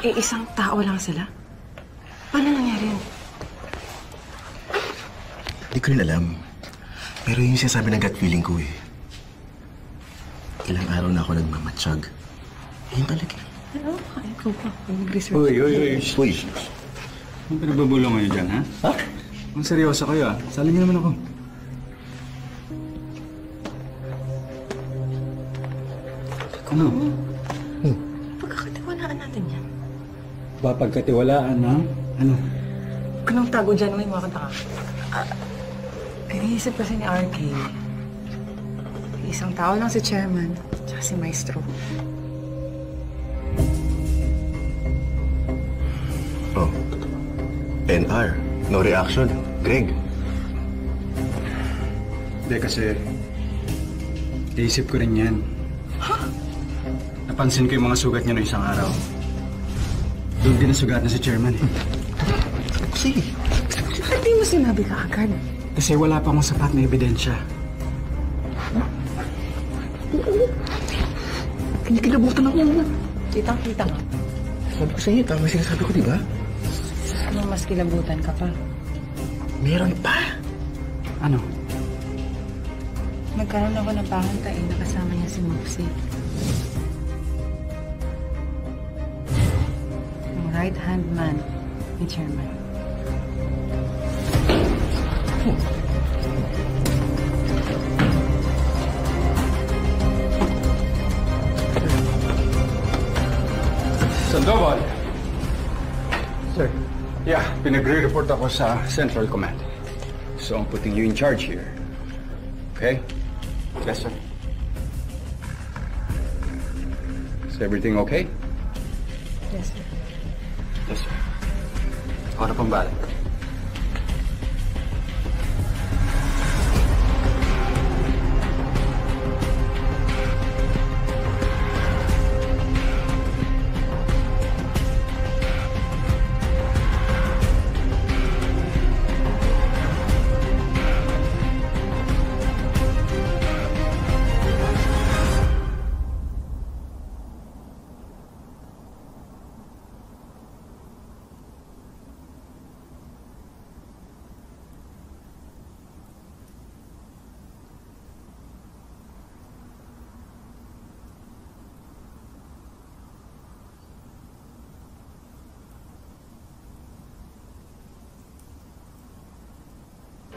Eh, isang tao lang sila? Paano nangyari yun? Hindi ko rin alam. Pero yun yung sinasabi ng gut feeling ko eh. Ilang araw na ako nagmamatsyag. Yun talaga eh. Ano? Kain ko pa. Mag-research. Uy. Uy. Anong pinagbubulong ngayon dyan, ha? Ha? Ang seryoso kayo, ha? Sali niyo naman ako. Ano? Pagkakatiwalaan natin yan. Pagkatiwalaan, ha? Ano? Huwag ka nang tago dyan, may mga kanta ka. Iniisip kasi ni RK, isang tao lang si Chairman, tsaka si Maestro. Oh. NR. No reaction. Greg. Hindi, kasi iisip ko rin yan. Napansin ko yung mga sugat niya noong isang araw. Doon din nasugat na si Chairman, eh. Sige. Ba't di mo sinabi ka agad? Kasi wala pa akong sapat na ebidensya. Kinikilabutan ako. Kitang-kita nga. Sabi ko sa inyo, tama sinasabi ko, di ba? Ano mas kilabutan ka pa? Meron pa. Ano? Nagkaroon ako ng pahantay na kasama niya si Mopsy. Ang right-hand man ni Chairman. Sandoval! Sir? Yeah, pinagre-report ako sa Central Command. So I'm putting you in charge here. Okay? Yes, sir. Is everything okay? Yes, sir. Yes, sir. Ako na pang balik.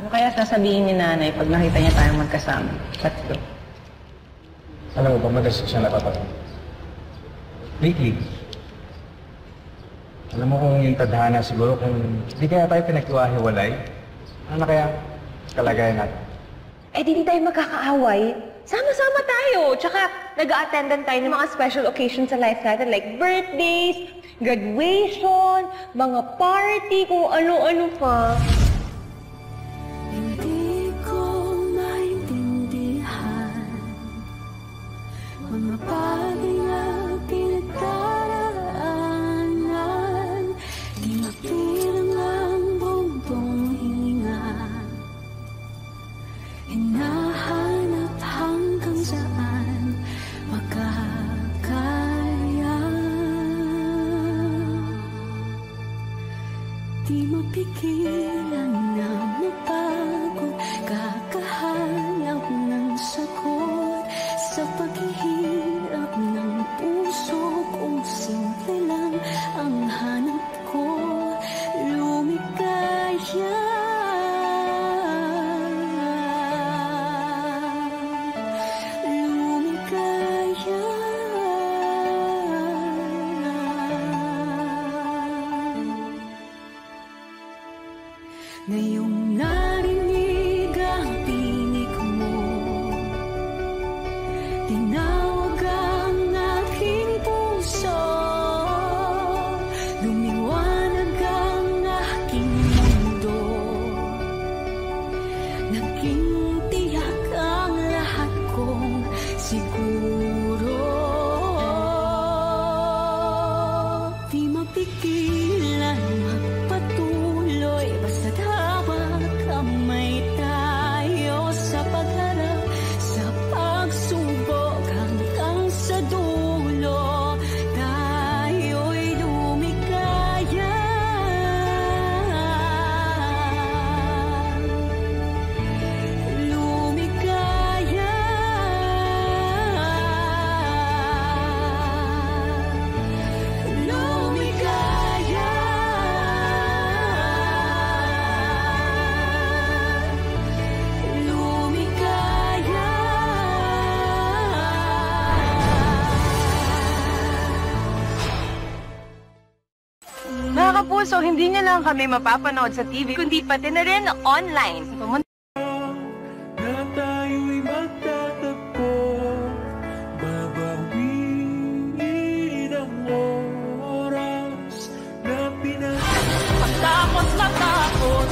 Ano kaya sasabihin ni nanay pag nakita niya tayong magkasama? Tatlo. Alam mo ba, madalas siya napapagod. Lately. Alam mo kung yung tadhana siguro kung hindi kaya tayo pinagkiwahiwalay, ano na kaya kalagayan natin? Eh, di tayo magkakaaway. Sama-sama tayo. Tsaka, nag-a-attendan tayo ng mga special occasions sa life natin like birthdays, graduation, mga party, kung ano-ano pa. Hindi ko maintindihan mga bagay na pinagdaraanan. Di mapilang ang buong hinga. Hinahanap hanggang saan makakaya. Di mapigilan na mapagod, kakahanap ng sagot sa paghihirap ng puso. Kung simple lang ang hanap ko, lumikaya. Ngayong narinig ang tinig mo, tinawag ang aking puso, lumiwanag ang aking mundo, naging tiyak ang lahat kong siguro. Di mapigilan magpatuloy, basta't hawak kamay tayo sa pagharap, sa pagsubok hanggang sa dulo. Tayo'y lumikaya. Mga kapuso, hindi niyo lang kami mapapanood sa TV, kundi pati na rin online. Pumunta na tayo'y magtatagpo, babawiin ang oras na Pagtapos matakot,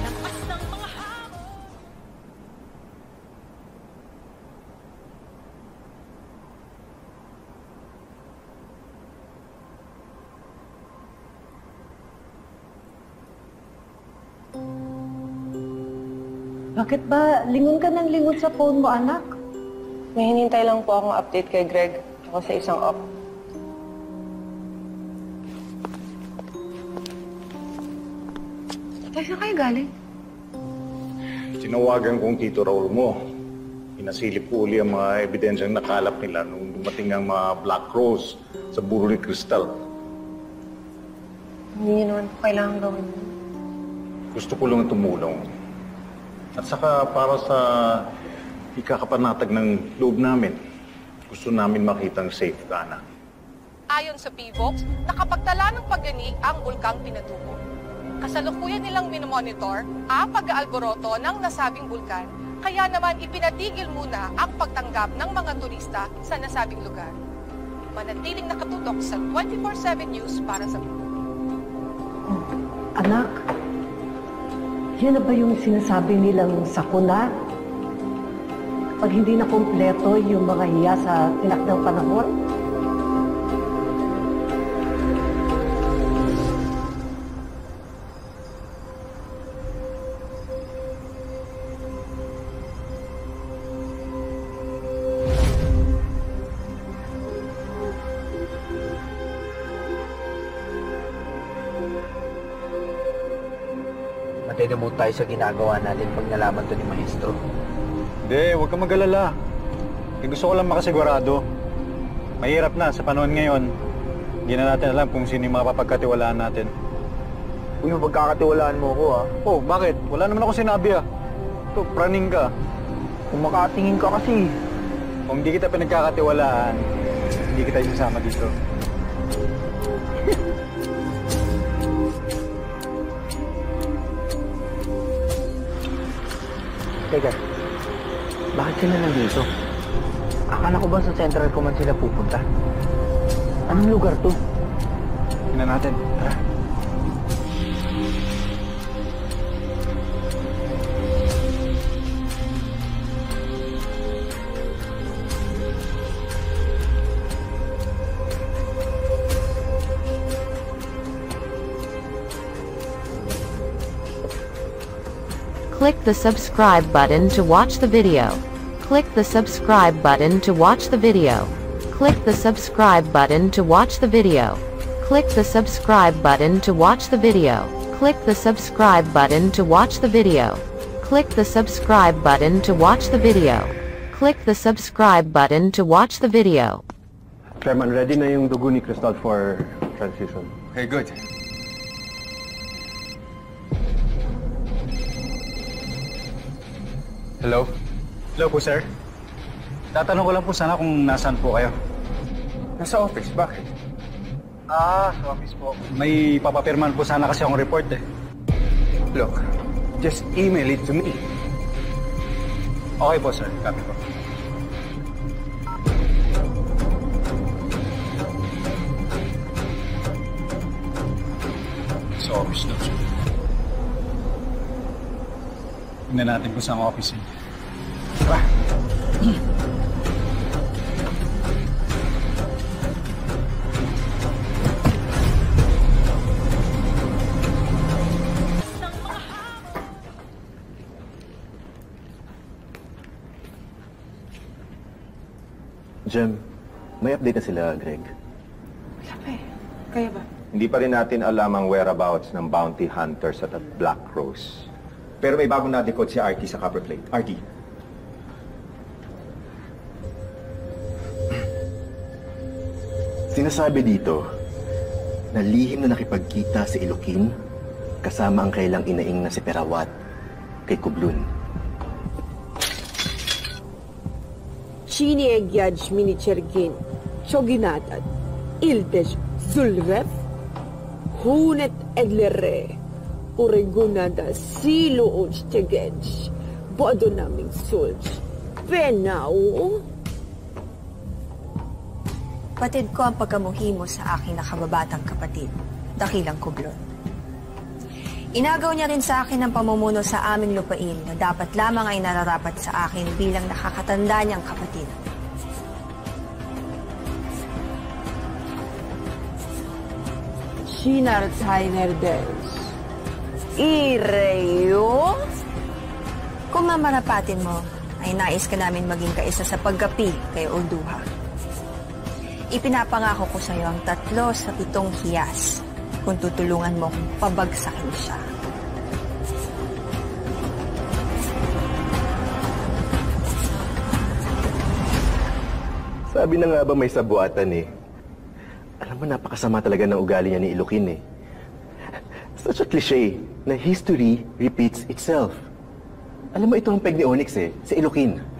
lakas ng mga hamon. Bakit ba lingon ka ng lingon sa phone mo, anak? May hinintay lang po akong update kay Greg ako sa isang op. Saan kayo galing? Tinawagan kong Tito Raul mo. Inasilip ko uli ang mga ebidensyang nakalap nila nung dumating ang mga Black Rose sa Buro ni Crystal. Hindi niyo naman po kailangan gawin yun. Gusto ko lang tumulong. At saka para sa ikakapanatag ng loob namin, gusto namin makitang safe ka na. Ayon sa PVOX, nakapagtala ng pagyanig ang bulkang Pinatubo. Kasalukuyan nilang minomonitor ang pag-aalboroto ng nasabing bulkan, kaya naman ipinatigil muna ang pagtanggap ng mga turista sa nasabing lugar. Manatiling nakatutok sa 24/7 News para sa mundo. Anak, yan na ba yung sinasabi nilang sakuna? Pag hindi na kompleto yung mga hiya sa tinakdang panahon? Matay na tayo sa ginagawa natin pag nalaman to ni Maestro. Hindi, huwag kang mag-alala. Gusto ko lang makasigurado. Mahirap na sa panahon ngayon. Hindi na natin alam kung sino yung mapapagkatiwalaan natin. Uy, pagkakatiwalaan mo ko ah. Oh, bakit? Wala naman ako sinabi ah. Ito, praning ka. Kung makatingin ka kasi. Kung hindi kita pinagkakatiwalaan, hindi kita isasama dito. Teka, bakit sila nandito? Akala ko ba sa Central Command sila pupunta? Anong lugar to? Tingnan natin. Tara. Click the subscribe button to watch the video. Click the subscribe button to watch the video. Click the subscribe button to watch the video. Click the subscribe button to watch the video. Click the subscribe button to watch the video. Click the subscribe button to watch the video. Click the subscribe button to watch the video. Chairman, ready na yung dugo ni Crystal for transition. Okay, good. Hello? Hello po, sir. Tatanong ko lang po sana kung nasaan po kayo. Nasa office, bakit? Sa office po. May papapirman po sana kasi akong report eh. Look, just email it to me. Okay po, sir. Copy po. Sa office daw, sir. Tingnan natin kung saan ang office eh. Tara! Jem, may update na sila, Greg. Wala pa eh. Kaya ba? Hindi pa rin natin alam ang whereabouts ng bounty hunters at Black Rose. Pero may bagong na-decode si RT sa Copperplate. RT. Sinasabi dito na lihim na nakipagkita si Ilokin kasama ang kailang inaing na si Perawat kay Kublun. Chini Egyaj Minichergin, Choginatad, Ildesh Zulref, hunet edlere. Uregunada silo unstegedj. Bodo naming sulj. Penaw. Patid ko ang pagkamuhi mo sa aking nakababatang kapatid, dakilang kublon. Inagaw niya rin sa akin ang pamumuno sa aming lupain na dapat lamang ay nararapat sa akin bilang nakakatanda niyang kapatid. Shinar Tainerdes. Ireyo? Kung mamarapatin mo, ay nais ka namin maging kaisa sa paggapi kay Olduha. Ipinapangako ko sa iyo ang 3 sa 7 hiyas kung tutulungan mo kung pabagsakin siya. Sabi na nga ba may sabuatan eh. Alam mo, napakasama talaga ng ugali niya ni Ilokin eh. Such a cliche na history repeats itself. Alam mo, ito ang peg ni Onyx eh, si Ilokin.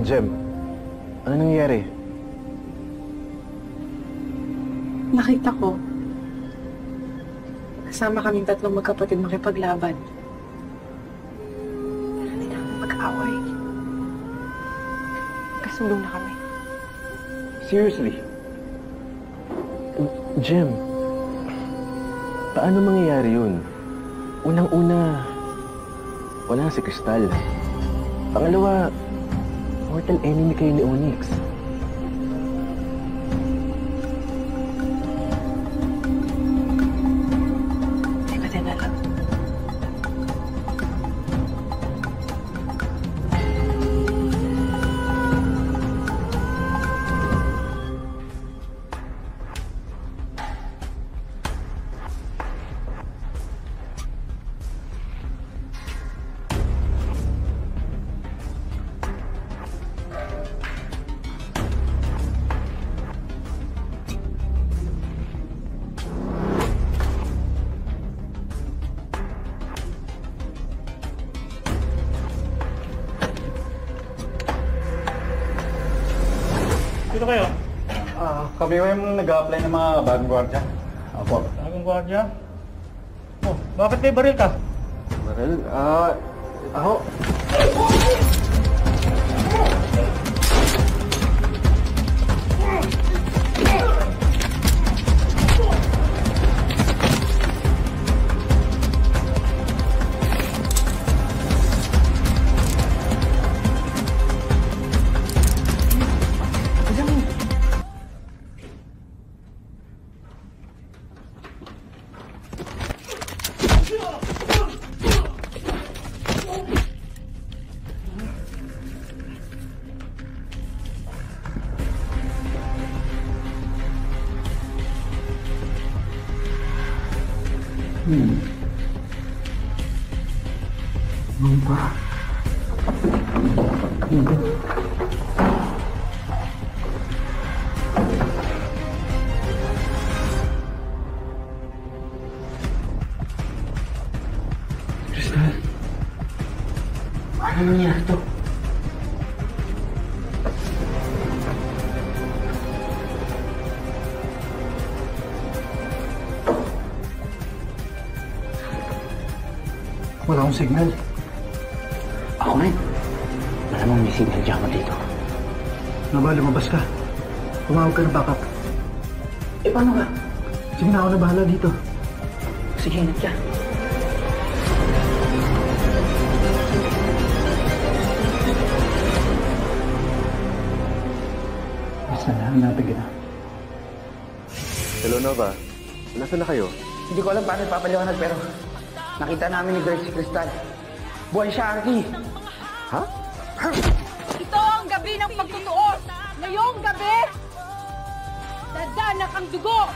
Jem, ano nangyayari? Nakita ko. Kasama kaming 3 magkapatid makipaglaban. Hindi na kami mag-away. Kasundo na kami. Seriously? Jem, paano mangyayari yun? Unang-una, wala si Crystal. Pangalawa, mortal enemy kayo ni Onyx. Hindi ko din alam. Sino kayo? Kami yung nag-a-apply ng mga bagong gwardiya. Apo. Bagong gwardiya? Oh, bakit may baril ka? Baril? Ako. Lupa. Crystal. Ano nangyari to? Wala akong signal. Ako rin. Malamang may signal dyan ako dito. Ano ba, lumabas ka? Tumawag ka ng backup. Eh, paano ka? Sige na, ako na bahala dito. Sige, ingat ka. Basta na, hanapin kita. Hello, Nova. Nasaan na kayo? Hindi ko alam paano ipapaliwanag pero nakita namin ni Greg si Crystal. Buhay siya, Arky! Ha? Ito ang gabi ng pagtutuos! Ngayong gabi, dadanak ang dugo